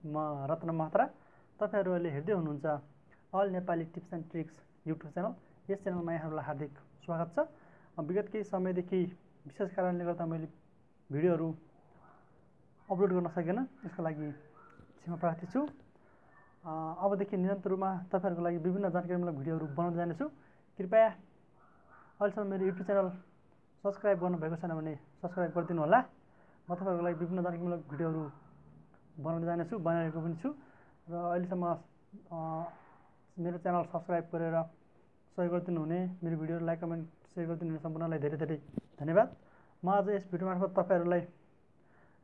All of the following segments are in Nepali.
म रत्न महत्रा। तपाईहरु अहिले हेर्दै हुनुहुन्छ all Nepali tips and tricks YouTube channel. यस च्यानलमा यहाँहरुलाई हार्दिक स्वागत छ। विगत केही समयदेखि विशेष कारणले गर्दा मैले भिडियोहरु अपलोड गर्न सकेन, यसको लागि क्षमा प्रार्थी छु। अबदेखि निरन्तर रूपमा तपाईहरुको लागि विभिन्न जानकारीमूलक भिडियोहरु बनाउँदै जानेछु। कृपया अहिलेसम्म मेरो युट्युब च्यानल सब्स्क्राइब गर्नुभएको छैन भने सब्स्क्राइब गरिदिनु होला। म तपाईहरुको लागि विभिन्न जानकारीमूलक भिडियोहरु बनाउँदै जानेछु, बनाइरहेको पनि छु र अहिलेसम्म मेरो च्यानल सब्स्क्राइब गरेर सहयोग गरिदिनु हुने, मेरो भिडियोहरु लाइक कमेन्ट शेयर गरिदिनु हुने सम्पूर्णलाई धेरै धेरै धन्यवाद। म आज यस भिडियो मार्फत तपाईहरुलाई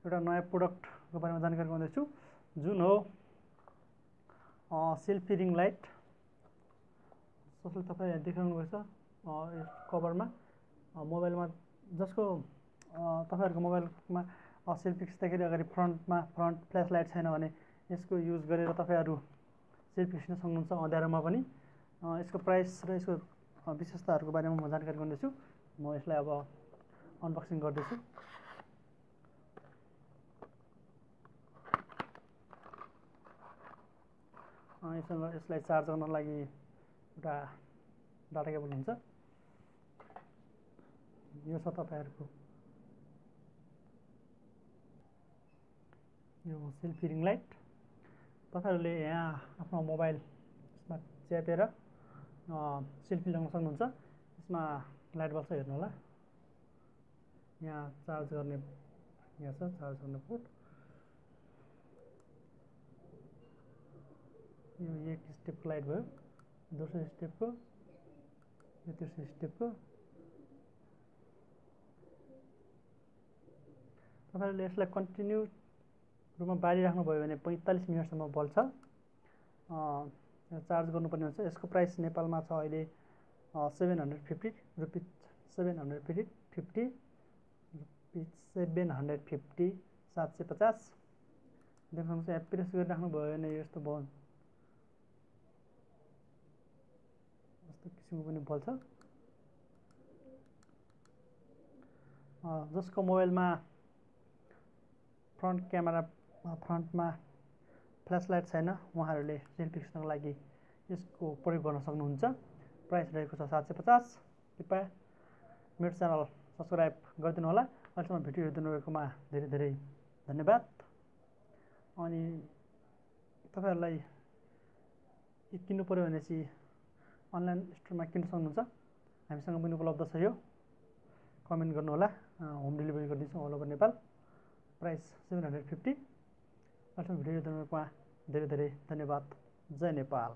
एउटा नयाँ प्रोडक्टको बारेमा जानकारी गराउँदै छु, जुन हो सेल्फी रिङ लाइट। जसले तपाईले देख्नु भएको छ कभरमा मोबाइलमा, जसको तपाईहरुको मोबाइलमा सेल्फी खिच्दाखेरि अगाडि फ्रन्ट फ्ल्यास लाइट छैन भने यसको युज गरेर तपाईहरु सेल्फी खिच्न सक्नुहुन्छ अँध्यारोमा पनि। यसको प्राइस र यसको विशेषताहरुको बारेमा म जानकारी गर्दैछु। म यसलाई अब अनबक्सिङ गर्दैछु। यसलाई चार्ज गर्नको लागि एउटा डाटा केबल हुन्छ। यो छ तपाईहरुको यो सेल्फी रिङ लाइट। तपाईहरुले यहाँ आफ्नो मोबाइलमा च्यापेर सेल्फी लिन सक्नुहुन्छ। यसमा लाइट बल्ब छ, हेर्नु होला। यहाँ चार्ज गर्ने यहाँ छ चार्ज गर्ने पोर्ट। यो एक स्टेपको लाइट भयो, दोस्रो स्टेपको, यो तेस्रो स्टेपको। तपाईहरुले यसलाई कन्टिन्यू रूपमा बालिराख्नुभयो भने 45 मिनेटसम्म बल्छ। चार्ज गर्नुपर्ने हुन्छ। यसको प्राइस नेपालमा छ अहिले 750 रुपिस, 750 750 देख्नुहुन्छ। यहाँ प्रेस गरिराख्नु भयो भने यस्तो किसिमको पनि बल्छ। जसको मोबाइलमा फ्रन्ट क्यामेरा फ्रन्टमा फ्ल्यास लाइट छैन, उहाँहरूले सेल्फी खिच्नको लागि यसको प्रयोग गर्न सक्नुहुन्छ। प्राइस रहेको छ 750। कृपया मेरो च्यानल सब्स्क्राइब गरिदिनु होला। अहिलेसम्म भिडियो हेरिदिनु भएकोमा धेरै धेरै धन्यवाद। अनि तपाईहरुलाई किन्नु पर्यो भने चाहिँ अनलाइन स्टोरमा किन्न सक्नुहुन्छ। हामीसँग पनि उपलब्ध छ। यो कमेन्ट गर्नु होला, होम डेलिभरी गरिदिन्छौँ अल ओभर नेपाल। प्राइस 750। अहिलेसम्म भिडियो हेरिदिनु भएकोमा धेरै धेरै धन्यवाद। जय नेपाल।